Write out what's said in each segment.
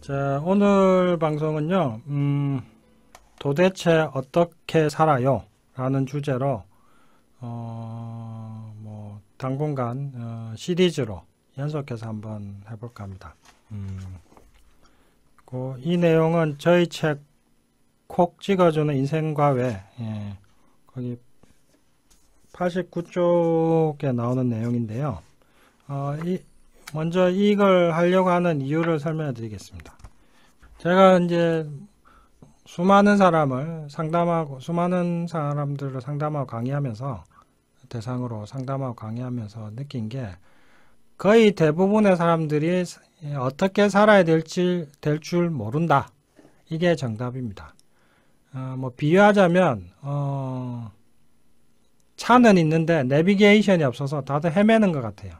자, 오늘 방송은요, 도대체 어떻게 살아요? 라는 주제로, 당분간, 시리즈로 연속해서 한번 해볼까 합니다. 이 내용은 저희 책 콕 찍어주는 인생과 외, 거기 89쪽에 나오는 내용인데요. 먼저 이걸 하려고 하는 이유를 설명해 드리겠습니다. 제가 이제 수많은 사람들을 상담하고 강의하면서, 대상으로 상담하고 강의하면서 느낀 게, 거의 대부분의 사람들이 어떻게 살아야 될 줄 모른다. 이게 정답입니다. 비유하자면, 차는 있는데 내비게이션이 없어서 다들 헤매는 것 같아요.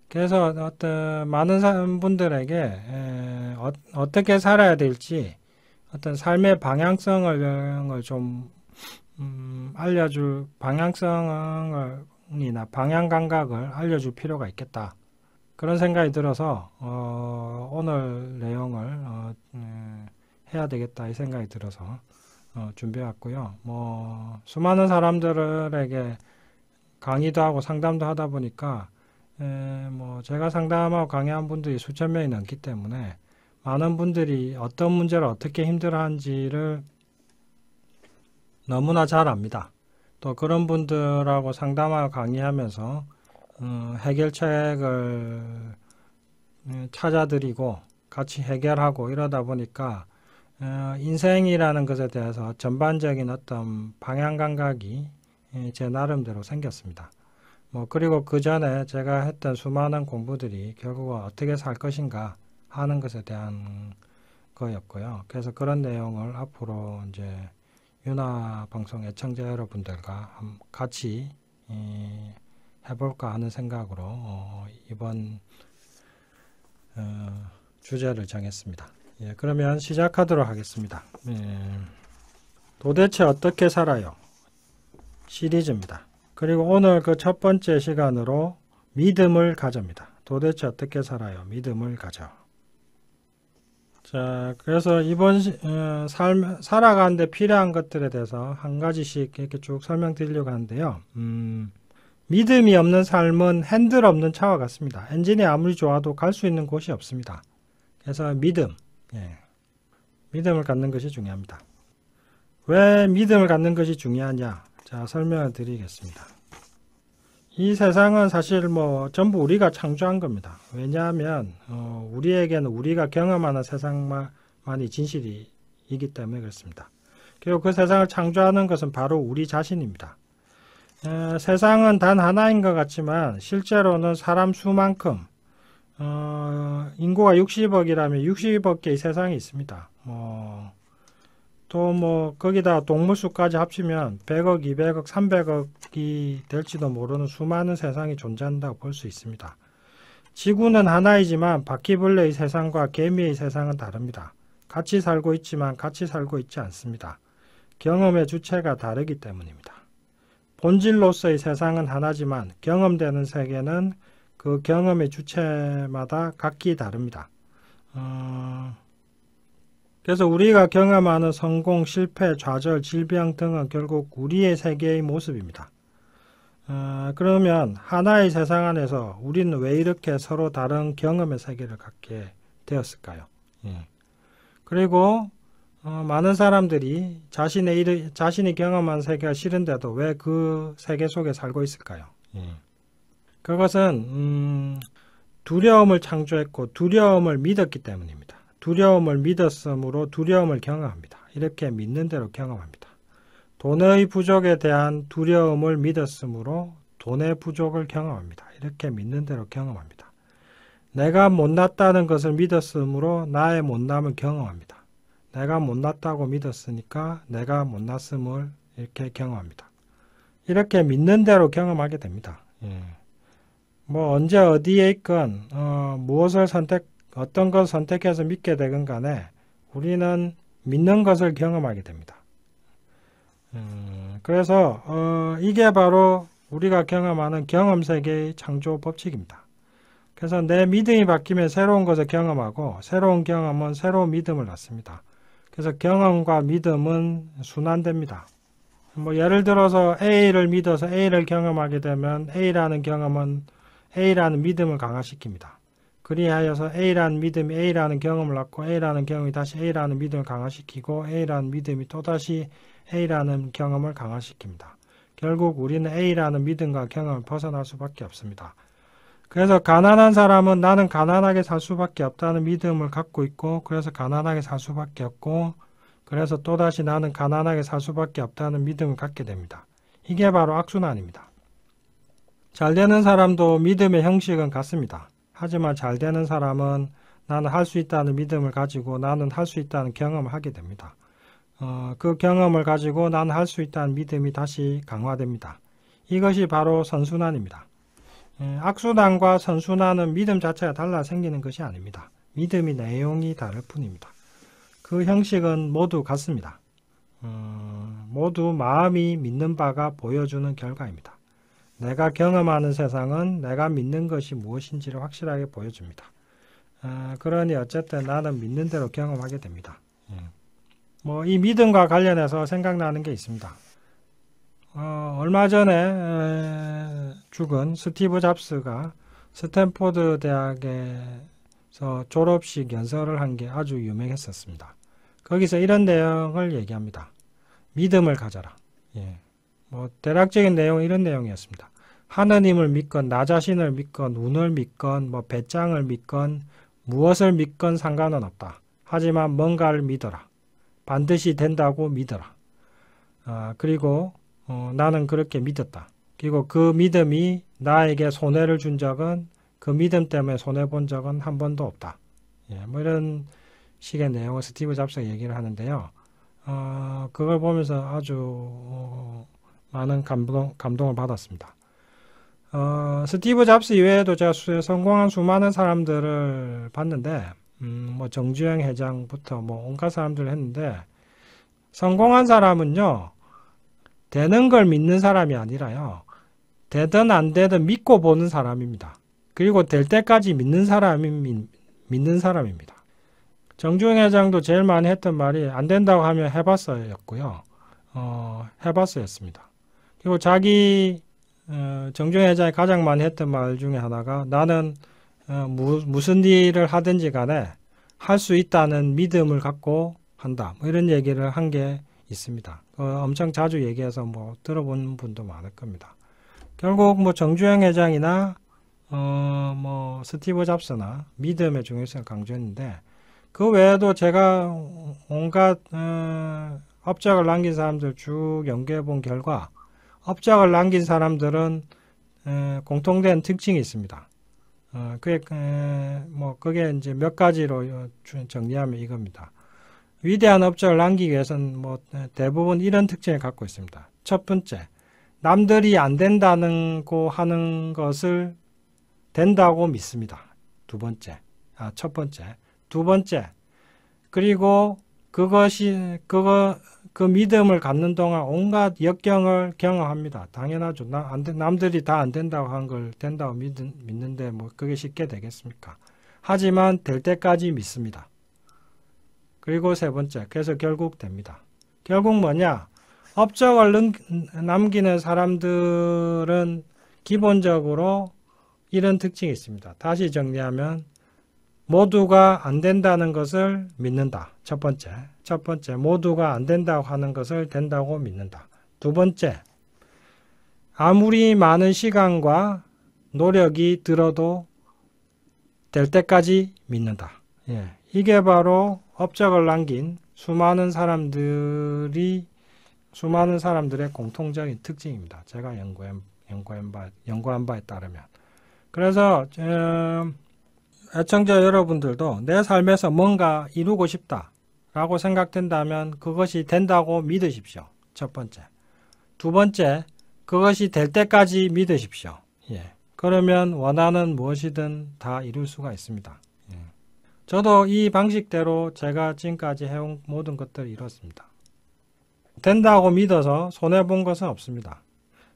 그래서 많은 분들에게 어떻게 살아야 될지 어떤 삶의 방향성을 좀 알려줄 방향성이나 방향 감각을 알려줄 필요가 있겠다. 그런 생각이 들어서 오늘 내용을 해야 되겠다 이 생각이 들어서 준비해왔고요. 수많은 사람들에게 강의도 하고 상담도 하다 보니까 제가 상담하고 강의한 분들이 수천 명이 넘기 때문에 많은 분들이 어떤 문제를 어떻게 힘들어하는지를 너무나 잘 압니다. 또 그런 분들하고 상담하고 강의하면서 해결책을 찾아드리고 같이 해결하고 이러다 보니까 인생이라는 것에 대해서 전반적인 어떤 방향 감각이 제 나름대로 생겼습니다. 그리고 그 전에 제가 했던 수많은 공부들이 결국은 어떻게 살 것인가 하는 것에 대한 거였고요. 그래서 그런 내용을 앞으로 이제 유나 방송 애청자 여러분들과 같이 해볼까 하는 생각으로 이번 주제를 정했습니다. 그러면 시작하도록 하겠습니다. 도대체 어떻게 살아요? 시리즈입니다. 그리고 오늘 그 첫 번째 시간으로 믿음을 가져입니다. 도대체 어떻게 살아요? 믿음을 가져. 자, 그래서 이번 살아가는데 필요한 것들에 대해서 한 가지씩 이렇게 쭉 설명드리려고 하는데요. 믿음이 없는 삶은 핸들 없는 차와 같습니다. 엔진이 아무리 좋아도 갈 수 있는 곳이 없습니다. 그래서 믿음을 갖는 것이 중요합니다. 왜 믿음을 갖는 것이 중요하냐? 자, 설명을 드리겠습니다. 이 세상은 사실 전부 우리가 창조한 겁니다. 왜냐하면 우리에게는 우리가 경험하는 세상만이 진실이기 때문에 그렇습니다. 그리고 그 세상을 창조하는 것은 바로 우리 자신입니다. 세상은 단 하나인 것 같지만 실제로는 사람 수만큼 인구가 60억이라면 60억 개의 세상이 있습니다. 또 거기다 동물수까지 합치면 100억, 200억, 300억이 될지도 모르는 수많은 세상이 존재한다고 볼 수 있습니다. 지구는 하나이지만 바퀴벌레의 세상과 개미의 세상은 다릅니다. 같이 살고 있지만 같이 살고 있지 않습니다. 경험의 주체가 다르기 때문입니다. 본질로서의 세상은 하나지만 경험되는 세계는 그 경험의 주체마다 각기 다릅니다. 그래서 우리가 경험하는 성공, 실패, 좌절, 질병 등은 결국 우리의 세계의 모습입니다. 그러면 하나의 세상 안에서 우리는 왜 이렇게 서로 다른 경험의 세계를 갖게 되었을까요? 그리고 많은 사람들이 자신이 경험한 세계가 싫은데도 왜 그 세계 속에 살고 있을까요? 그것은 두려움을 창조했고 두려움을 믿었기 때문입니다. 두려움을 믿었으므로 두려움을 경험합니다. 이렇게 믿는 대로 경험합니다. 돈의 부족에 대한 두려움을 믿었으므로 돈의 부족을 경험합니다. 이렇게 믿는 대로 경험합니다. 내가 못났다는 것을 믿었으므로 나의 못남을 경험합니다. 내가 못났다고 믿었으니까 내가 못났음을 이렇게 경험합니다. 이렇게 믿는 대로 경험하게 됩니다. 언제 어디에 있건 어떤 것을 선택해서 믿게 되건 간에 우리는 믿는 것을 경험하게 됩니다. 그래서 이게 바로 우리가 경험하는 경험세계의 창조 법칙입니다. 그래서 내 믿음이 바뀌면 새로운 것을 경험하고 새로운 경험은 새로운 믿음을 낳습니다. 그래서 경험과 믿음은 순환됩니다. 뭐 예를 들어서 A를 믿어서 A를 경험하게 되면 A라는 경험은 A라는 믿음을 강화시킵니다. 그리하여서 A라는 믿음이 A라는 경험을 낳고 A라는 경험이 다시 A라는 믿음을 강화시키고 A라는 믿음이 또다시 A라는 경험을 강화시킵니다. 결국 우리는 A라는 믿음과 경험을 벗어날 수밖에 없습니다. 그래서 가난한 사람은 나는 가난하게 살 수밖에 없다는 믿음을 갖고 있고 그래서 가난하게 살 수밖에 없고 그래서 또다시 나는 가난하게 살 수밖에 없다는 믿음을 갖게 됩니다. 이게 바로 악순환입니다. 잘 되는 사람도 믿음의 형식은 같습니다. 하지만 잘 되는 사람은 나는 할 수 있다는 믿음을 가지고 나는 할 수 있다는 경험을 하게 됩니다. 그 경험을 가지고 나는 할 수 있다는 믿음이 다시 강화됩니다. 이것이 바로 선순환입니다. 악순환과 선순환은 믿음 자체가 달라 생기는 것이 아닙니다. 믿음의 내용이 다를 뿐입니다. 그 형식은 모두 같습니다. 모두 마음이 믿는 바가 보여주는 결과입니다. 내가 경험하는 세상은 내가 믿는 것이 무엇인지를 확실하게 보여줍니다. 그러니 어쨌든 나는 믿는 대로 경험하게 됩니다. 뭐 이 믿음과 관련해서 생각나는 게 있습니다. 얼마 전에 죽은 스티브 잡스가 스탠포드 대학에서 졸업식 연설을 한 게 아주 유명했었습니다. 거기서 이런 내용을 얘기합니다. 믿음을 가져라. 뭐 대략적인 내용은 이런 내용이었습니다. 하느님을 믿건 나 자신을 믿건 운을 믿건 뭐 배짱을 믿건 무엇을 믿건 상관은 없다. 하지만 뭔가를 믿어라. 반드시 된다고 믿어라. 그리고 나는 그렇게 믿었다. 그리고 그 믿음이 나에게 손해를 준 적은 그 믿음 때문에 손해본 적은 한 번도 없다. 뭐 이런 식의 내용을 스티브 잡스가 얘기를 하는데요. 그걸 보면서 아주 많은 감동을 받았습니다. 스티브 잡스 이외에도 제가 성공한 수많은 사람들을 봤는데 뭐 정주영 회장부터 뭐 온갖 사람들을 했는데 성공한 사람은요. 되는 걸 믿는 사람이 아니라요. 되든 안 되든 믿고 보는 사람입니다. 그리고 될 때까지 믿는 사람입니다. 정주영 회장도 제일 많이 했던 말이 안 된다고 하면 해봤어였고요. 해봤어였습니다. 그리고 정주영 회장이 가장 많이 했던 말 중에 하나가 나는 무슨 일을 하든지 간에 할 수 있다는 믿음을 갖고 한다. 뭐 이런 얘기를 한 게 있습니다. 엄청 자주 얘기해서 뭐 들어본 분도 많을 겁니다. 결국 뭐 정주영 회장이나 뭐 스티브 잡스나 믿음의 중요성을 강조했는데 그 외에도 제가 온갖 업적을 남긴 사람들 쭉 연구해 본 결과 업적을 남긴 사람들은 공통된 특징이 있습니다. 그게 이제 몇 가지로 정리하면 이겁니다. 위대한 업적을 남기기 위해서는 뭐 대부분 이런 특징을 갖고 있습니다. 첫 번째, 남들이 안 된다고 하는 것을 된다고 믿습니다. 첫 번째. 두 번째, 그리고 그 믿음을 갖는 동안 온갖 역경을 경험합니다. 당연하죠. 남들이 다 안 된다고 한 걸 된다고 믿는데 뭐 그게 쉽게 되겠습니까? 하지만 될 때까지 믿습니다. 그리고 세 번째, 그래서 결국 됩니다. 결국 뭐냐? 업적을 남기는 사람들은 기본적으로 이런 특징이 있습니다. 다시 정리하면 모두가 안 된다는 것을 믿는다. 첫 번째, 모두가 안 된다고 하는 것을 된다고 믿는다. 두 번째, 아무리 많은 시간과 노력이 들어도 될 때까지 믿는다. 이게 바로 업적을 남긴 수많은 사람들의 공통적인 특징입니다. 제가 연구한 바에 따르면. 그래서 애청자 여러분들도 내 삶에서 뭔가 이루고 싶다라고 생각된다면 그것이 된다고 믿으십시오. 첫 번째. 두 번째, 그것이 될 때까지 믿으십시오. 그러면 원하는 무엇이든 다 이룰 수가 있습니다. 저도 이 방식대로 제가 지금까지 해온 모든 것들을 이뤘습니다. 된다고 믿어서 손해본 것은 없습니다.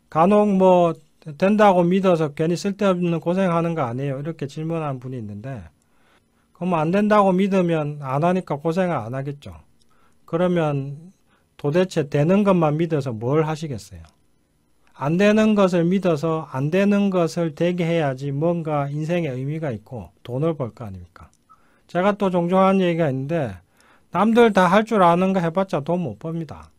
간혹 뭐 된다고 믿어서 괜히 쓸데없는 고생하는 거 아니에요? 이렇게 질문하는 분이 있는데, 그럼 안 된다고 믿으면 안 하니까 고생을 안 하겠죠. 그러면 도대체 되는 것만 믿어서 뭘 하시겠어요? 안 되는 것을 믿어서 안 되는 것을 되게 해야지 뭔가 인생에 의미가 있고 돈을 벌 거 아닙니까? 제가 또 종종 하는 얘기가 있는데, 남들 다 할 줄 아는 거 해봤자 돈 못 법니다.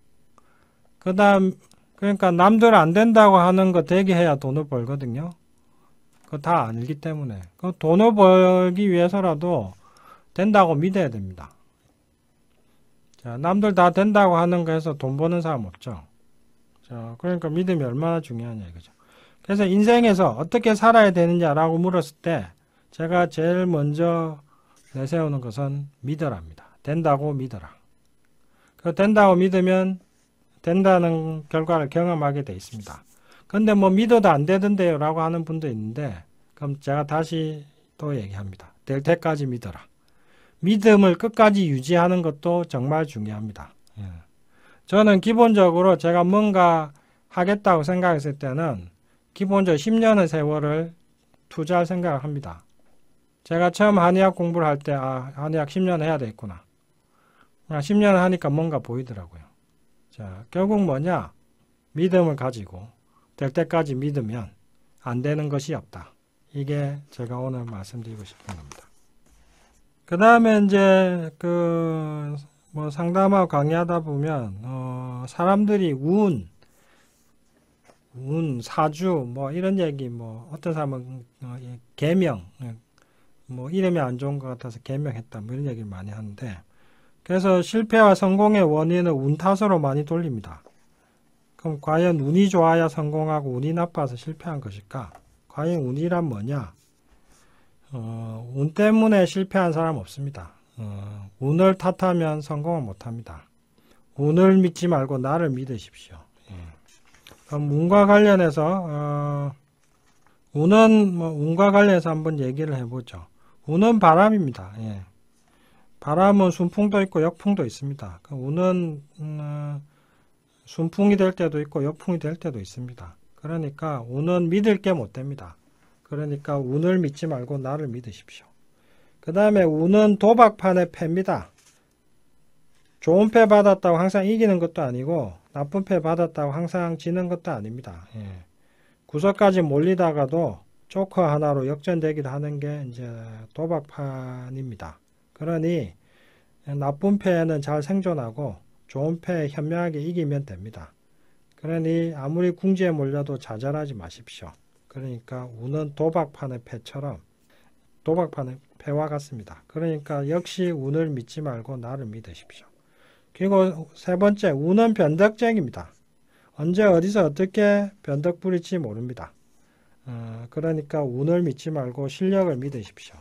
그러니까 남들 안 된다고 하는 거 되게 해야 돈을 벌거든요. 그거 다 알기 때문에. 그 돈을 벌기 위해서라도 된다고 믿어야 됩니다. 자, 남들 다 된다고 하는 거 해서 돈 버는 사람 없죠. 자, 그러니까 믿음이 얼마나 중요하냐 이거죠. 그래서 인생에서 어떻게 살아야 되느냐라고 물었을 때 제가 제일 먼저 내세우는 것은 믿어랍니다. 된다고 믿어라. 그 된다고 믿으면 된다는 결과를 경험하게 돼 있습니다. 근데 뭐 믿어도 안 되던데요 라고 하는 분도 있는데, 그럼 제가 다시 또 얘기합니다. 될 때까지 믿어라. 믿음을 끝까지 유지하는 것도 정말 중요합니다. 저는 기본적으로 제가 뭔가 하겠다고 생각했을 때는 기본적으로 10년의 세월을 투자할 생각을 합니다. 제가 처음 한의학 공부를 할 때 한의학 10년 해야 되겠구나. 10년 하니까 뭔가 보이더라고요. 자, 결국 뭐냐? 믿음을 가지고 될 때까지 믿으면 안 되는 것이 없다. 이게 제가 오늘 말씀드리고 싶은 겁니다. 그 다음에 이제 뭐 상담하고 강의하다 보면 사람들이 운, 사주 뭐 이런 얘기, 뭐 어떤 사람은 계명, 뭐 이름이 안 좋은 것 같아서 계명했다 뭐 이런 얘기를 많이 하는데, 그래서 실패와 성공의 원인은 운 탓으로 많이 돌립니다. 그럼 과연 운이 좋아야 성공하고 운이 나빠서 실패한 것일까? 과연 운이란 뭐냐? 운 때문에 실패한 사람 없습니다. 운을 탓하면 성공을 못합니다. 운을 믿지 말고 나를 믿으십시오. 그럼 운과 관련해서 운과 관련해서 한번 얘기를 해보죠. 운은 바람입니다. 바람은 순풍도 있고 역풍도 있습니다. 운은 순풍이 될 때도 있고 역풍이 될 때도 있습니다. 그러니까 운은 믿을 게 못 됩니다. 그러니까 운을 믿지 말고 나를 믿으십시오. 그 다음에 운은 도박판의 패입니다. 좋은 패 받았다고 항상 이기는 것도 아니고 나쁜 패 받았다고 항상 지는 것도 아닙니다. 구석까지 몰리다가도 조커 하나로 역전되기도 하는 게 이제 도박판입니다. 그러니 나쁜 패는 잘 생존하고 좋은 패 현명하게 이기면 됩니다. 그러니 아무리 궁지에 몰려도 좌절하지 마십시오. 그러니까 운은 도박판의 패처럼 도박판의 패와 같습니다. 그러니까 역시 운을 믿지 말고 나를 믿으십시오. 그리고 세 번째, 운은 변덕쟁입니다. 언제 어디서 어떻게 변덕 부릴지 모릅니다. 그러니까 운을 믿지 말고 실력을 믿으십시오.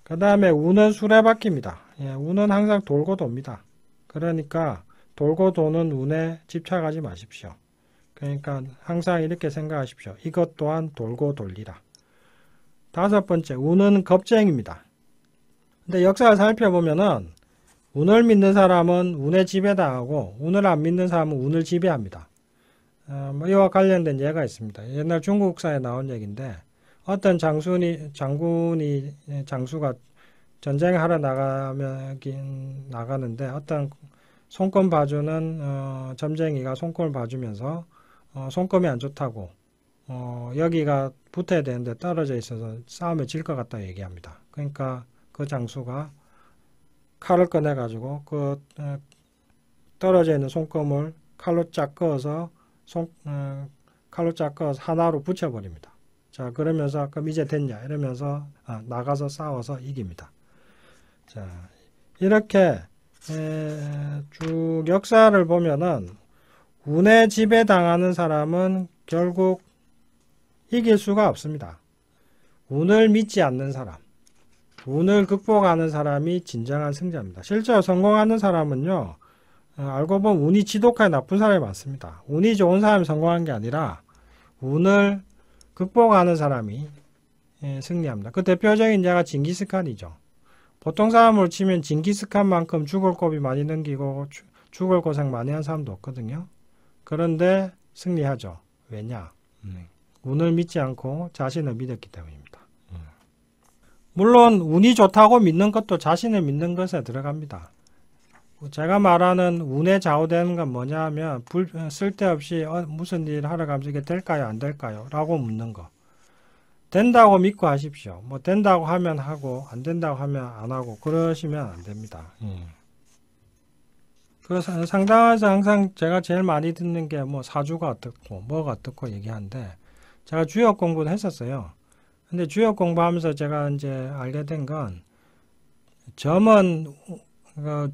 그 다음에 운은 수레바퀴입니다. 운은 항상 돌고 돕니다. 그러니까 돌고 도는 운에 집착하지 마십시오. 그러니까 항상 이렇게 생각하십시오. 이것 또한 돌고 돌리라. 다섯 번째, 운은 겁쟁입니다. 근데 역사를 살펴보면은 운을 믿는 사람은 운에 지배당하고 운을 안 믿는 사람은 운을 지배합니다. 이와 관련된 예가 있습니다. 옛날 중국사에 나온 얘기인데, 어떤 장수가 전쟁하러 나가는데 어떤 손금 봐주는 점쟁이가 손금을 봐주면서 손금이 안 좋다고 여기가 붙어야 되는데 떨어져 있어서 싸움에 질 것 같다 얘기합니다. 그러니까 그 장수가 칼을 꺼내 가지고 그 떨어져 있는 손금을 칼로 쫙 그어서 하나로 붙여버립니다. 자, 그러면서 그럼 이제 됐냐 이러면서 나가서 싸워서 이깁니다. 자, 이렇게 쭉 역사를 보면은 운에 지배당하는 사람은 결국 이길 수가 없습니다. 운을 믿지 않는 사람, 운을 극복하는 사람이 진정한 승자입니다. 실제로 성공하는 사람은요, 알고 보면 운이 지독하게 나쁜 사람이 많습니다. 운이 좋은 사람이 성공한 게 아니라 운을 극복하는 사람이 승리합니다. 그 대표적인 예가 징기스칸이죠. 보통 사람으로 치면 징기스칸만큼 죽을 고비 많이 넘기고 죽을 고생 많이 한 사람도 없거든요. 그런데 승리하죠. 왜냐? 운을 믿지 않고 자신을 믿었기 때문입니다. 물론 운이 좋다고 믿는 것도 자신을 믿는 것에 들어갑니다. 제가 말하는 운에 좌우되는 건 뭐냐 하면 쓸데없이 무슨 일 하러 가면서 이게 될까요 안 될까요 라고 묻는 거. 된다고 믿고 하십시오. 뭐 된다고 하면 하고 안 된다고 하면 안 하고 그러시면 안 됩니다. 그 상담에서 항상 제가 제일 많이 듣는 게 뭐 사주가 어떻고 뭐가 어떻고 얘기하는데, 제가 주역 공부를 했었어요. 근데 주역 공부하면서 제가 이제 알게 된 건, 점은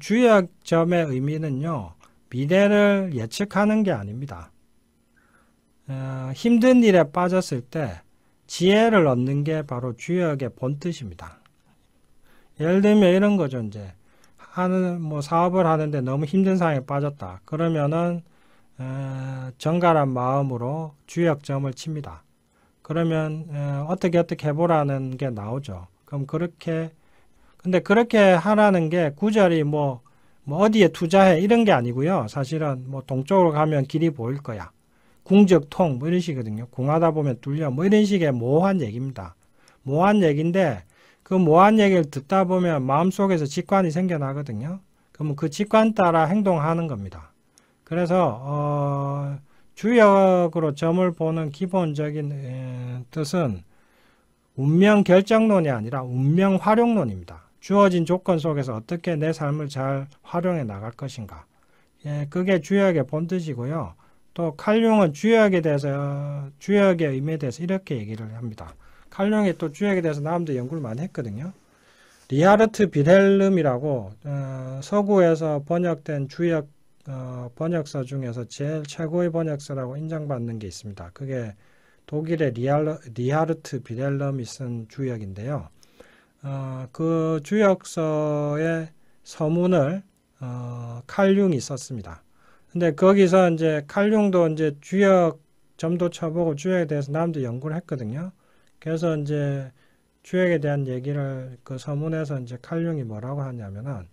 주역점의 의미는요, 미래를 예측하는 게 아닙니다. 힘든 일에 빠졌을 때 지혜를 얻는 게 바로 주역의 본뜻입니다. 예를 들면 이런 거죠. 이제 사업을 하는데 너무 힘든 상황에 빠졌다. 그러면은 정갈한 마음으로 주역점을 칩니다. 그러면 어떻게 해보라는 게 나오죠. 그럼 근데 그렇게 하라는 게 구절이 뭐 어디에 투자해 이런 게 아니고요. 사실은 뭐 동쪽으로 가면 길이 보일 거야. 궁적통 뭐 이런 식이거든요. 궁하다 보면 뚫려 뭐 이런 식의 모호한 얘기입니다. 모호한 얘기인데 그 모호한 얘기를 듣다 보면 마음속에서 직관이 생겨나거든요. 그러면 그 직관 따라 행동하는 겁니다. 그래서 주역으로 점을 보는 기본적인 뜻은 운명 결정론이 아니라 운명 활용론입니다. 주어진 조건 속에서 어떻게 내 삶을 잘 활용해 나갈 것인가. 그게 주역의 본뜻이고요. 또 칼융은 주역의 의미에 대해서 이렇게 얘기를 합니다. 칼융이 또 주역에 대해서 나름대로 연구를 많이 했거든요. 리하르트 비렐름이라고 서구에서 번역된 주역 번역서 중에서 제일 최고의 번역서라고 인정받는 게 있습니다. 그게 독일의 리하르트 비렐름이 쓴 주역인데요. 그 주역서의 서문을 칼융이 썼습니다. 근데 거기서 이제 칼융도 이제 주역 점도 쳐보고 주역에 대해서 나름대로 연구를 했거든요. 그래서 이제 주역에 대한 얘기를 그 서문에서 이제 칼융이 뭐라고 하냐면은,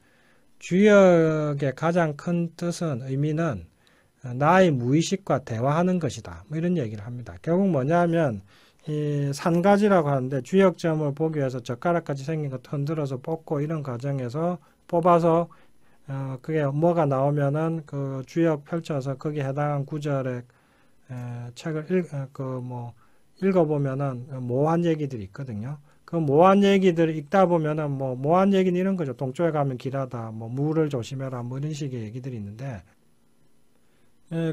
주역의 가장 큰 뜻은 의미는 나의 무의식과 대화하는 것이다. 뭐 이런 얘기를 합니다. 결국 뭐냐면 이 산가지라고 하는데, 주역점을 보기 위해서 젓가락같이 생긴 것 흔들어서 뽑고 이런 과정에서 뽑아서 그게 뭐가 나오면은 그 주역 펼쳐서 거기에 해당한 구절의 책을 읽어보면은 모호한 얘기들이 있거든요. 그 모호한 얘기들을 읽다 보면은 뭐 모호한 얘기는 이런 거죠. 동쪽에 가면 길하다, 뭐 물을 조심해라, 뭐 이런 식의 얘기들이 있는데,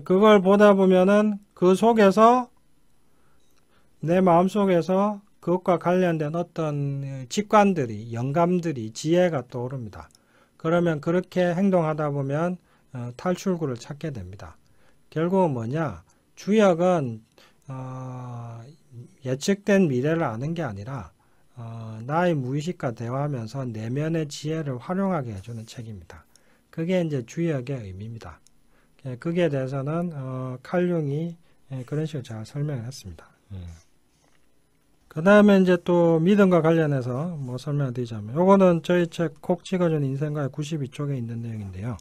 그걸 보다 보면은 그 속에서 내 마음속에서 그것과 관련된 어떤 직관들이, 영감들이, 지혜가 떠오릅니다. 그러면 그렇게 행동하다 보면 탈출구를 찾게 됩니다. 결국은 뭐냐? 주역은 예측된 미래를 아는 게 아니라 나의 무의식과 대화하면서 내면의 지혜를 활용하게 해주는 책입니다. 그게 이제 주역의 의미입니다. 거기에 대해서는 칼융이 그런 식으로 잘 설명을 했습니다. 그 다음에 이제 또 믿음과 관련해서 뭐 설명을 드리자면, 요거는 저희 책 콕 찍어준 인생과의 92쪽에 있는 내용인데요.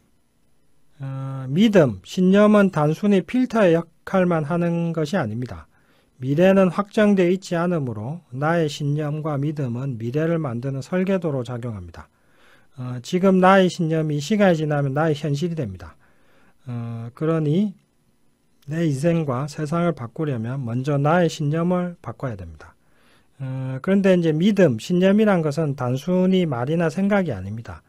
믿음, 신념은 단순히 필터의 역할만 하는 것이 아닙니다. 미래는 확정되어 있지 않으므로 나의 신념과 믿음은 미래를 만드는 설계도로 작용합니다. 지금 나의 신념이 시간이 지나면 나의 현실이 됩니다. 그러니 내 인생과 세상을 바꾸려면 먼저 나의 신념을 바꿔야 됩니다. 그런데 이제 믿음, 신념이란 것은 단순히 말이나 생각이 아닙니다.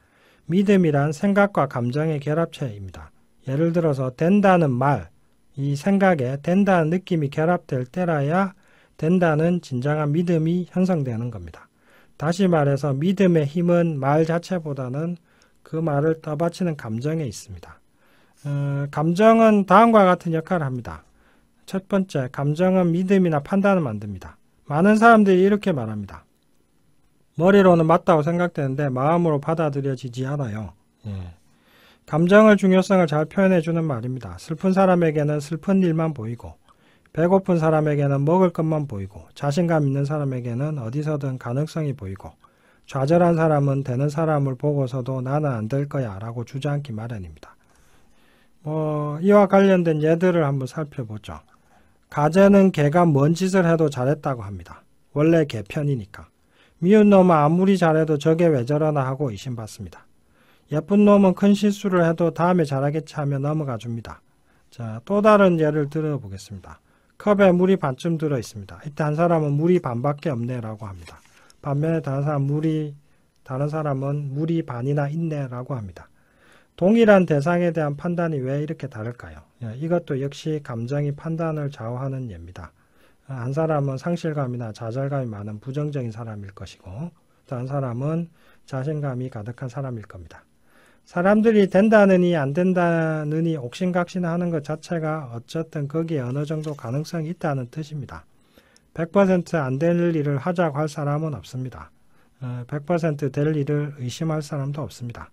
믿음이란 생각과 감정의 결합체입니다. 예를 들어서 된다는 말, 이 생각에 된다는 느낌이 결합될 때라야 된다는 진정한 믿음이 형성되는 겁니다. 다시 말해서 믿음의 힘은 말 자체보다는 그 말을 떠받치는 감정에 있습니다. 감정은 다음과 같은 역할을 합니다. 첫 번째, 감정은 믿음이나 판단을 만듭니다. 많은 사람들이 이렇게 말합니다. 머리로는 맞다고 생각되는데 마음으로 받아들여지지 않아요. 감정의 중요성을 잘 표현해주는 말입니다. 슬픈 사람에게는 슬픈 일만 보이고, 배고픈 사람에게는 먹을 것만 보이고, 자신감 있는 사람에게는 어디서든 가능성이 보이고, 좌절한 사람은 되는 사람을 보고서도 나는 안 될 거야 라고 주저앉기 마련입니다. 이와 관련된 예들을 한번 살펴보죠. 가재는 개가 뭔 짓을 해도 잘했다고 합니다. 원래 개 편이니까. 미운 놈은 아무리 잘해도 저게 왜 저러나 하고 의심받습니다. 예쁜 놈은 큰 실수를 해도 다음에 잘하겠지 하며 넘어가 줍니다. 자, 또 다른 예를 들어보겠습니다. 컵에 물이 반쯤 들어 있습니다. 이때 한 사람은 물이 반밖에 없네 라고 합니다. 반면에 다른 사람은 물이 반이나 있네 라고 합니다. 동일한 대상에 대한 판단이 왜 이렇게 다를까요? 이것도 역시 감정이 판단을 좌우하는 예입니다. 한 사람은 상실감이나 좌절감이 많은 부정적인 사람일 것이고 다른 사람은 자신감이 가득한 사람일 겁니다. 사람들이 된다느니 안 된다느니 옥신각신하는 것 자체가 어쨌든 거기에 어느 정도 가능성이 있다는 뜻입니다. 100% 안 될 일을 하자고 할 사람은 없습니다. 100% 될 일을 의심할 사람도 없습니다.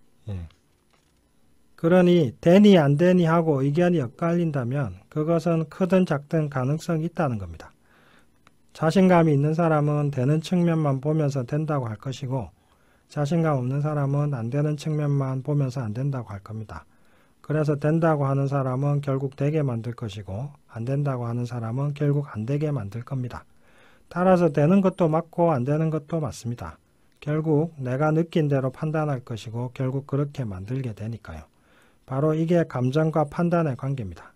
그러니 되니 안 되니 하고 의견이 엇갈린다면 그것은 크든 작든 가능성이 있다는 겁니다. 자신감이 있는 사람은 되는 측면만 보면서 된다고 할 것이고 자신감 없는 사람은 안 되는 측면만 보면서 안 된다고 할 겁니다. 그래서 된다고 하는 사람은 결국 되게 만들 것이고 안 된다고 하는 사람은 결국 안 되게 만들 겁니다. 따라서 되는 것도 맞고 안 되는 것도 맞습니다. 결국 내가 느낀 대로 판단할 것이고 결국 그렇게 만들게 되니까요. 바로 이게 감정과 판단의 관계입니다.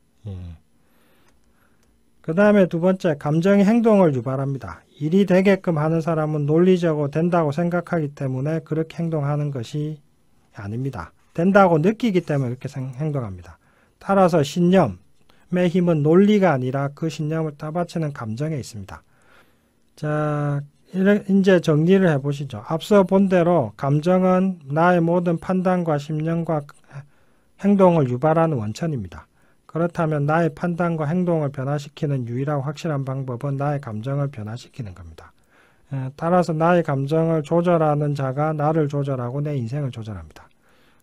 그 다음에 두 번째, 감정이 행동을 유발합니다. 일이 되게끔 하는 사람은 논리적으로 된다고 생각하기 때문에 그렇게 행동하는 것이 아닙니다. 된다고 느끼기 때문에 그렇게 행동합니다. 따라서 신념의 힘은 논리가 아니라 그 신념을 따받치는 감정에 있습니다. 자, 이제 정리를 해보시죠. 앞서 본 대로 감정은 나의 모든 판단과 신념과 행동을 유발하는 원천입니다. 그렇다면 나의 판단과 행동을 변화시키는 유일하고 확실한 방법은 나의 감정을 변화시키는 겁니다. 따라서 나의 감정을 조절하는 자가 나를 조절하고 내 인생을 조절합니다.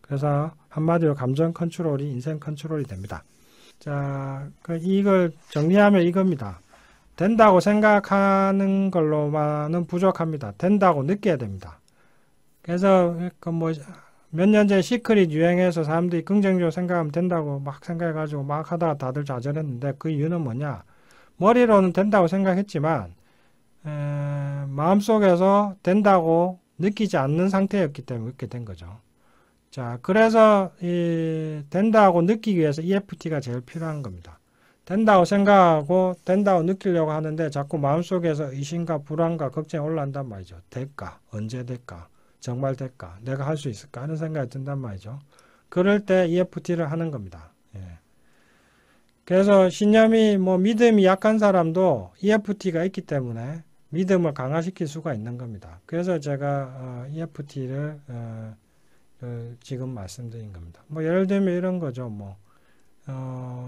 그래서 한마디로 감정 컨트롤이 인생 컨트롤이 됩니다. 자, 이걸 정리하면 이겁니다. 된다고 생각하는 걸로만은 부족합니다. 된다고 느껴야 됩니다. 그래서 몇 년 전에 시크릿 유행해서 사람들이 긍정적으로 생각하면 된다고 막 생각해가지고 막 하다가 다들 좌절했는데 그 이유는 뭐냐? 머리로는 된다고 생각했지만 마음속에서 된다고 느끼지 않는 상태였기 때문에 그렇게 된 거죠. 자, 그래서 된다고 느끼기 위해서 EFT가 제일 필요한 겁니다. 된다고 생각하고 된다고 느끼려고 하는데 자꾸 마음속에서 의심과 불안과 걱정이 올라온단 말이죠. 될까? 언제 될까? 정말 될까? 내가 할 수 있을까? 하는 생각이 든단 말이죠. 그럴 때 EFT를 하는 겁니다. 그래서 신념이 믿음이 약한 사람도 EFT가 있기 때문에 믿음을 강화시킬 수가 있는 겁니다. 그래서 제가 EFT를 지금 말씀드린 겁니다. 예를 들면 이런 거죠.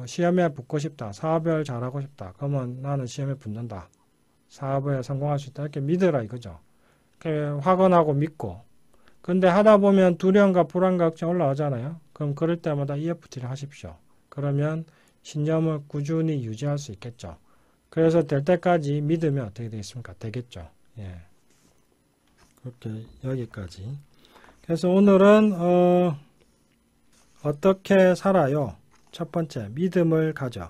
시험에 붙고 싶다. 사업을 잘하고 싶다. 그러면 나는 시험에 붙는다. 사업에 성공할 수 있다. 이렇게 믿으라 이거죠. 확언하고 믿고. 근데 하다 보면 두려움과 불안과 걱정 올라오잖아요. 그럼 그럴 때마다 EFT를 하십시오. 그러면 신념을 꾸준히 유지할 수 있겠죠. 그래서 될 때까지 믿으면 어떻게 되겠습니까? 되겠죠. 그렇게 여기까지. 그래서 오늘은 어떻게 살아요? 첫 번째, 믿음을 가져.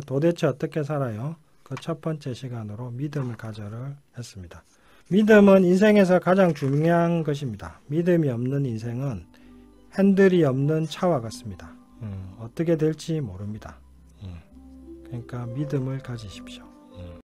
도대체 어떻게 살아요? 그 첫 번째 시간으로 믿음을 가져를 했습니다. 믿음은 인생에서 가장 중요한 것입니다. 믿음이 없는 인생은 핸들이 없는 차와 같습니다. 어떻게 될지 모릅니다. 그러니까 믿음을 가지십시오.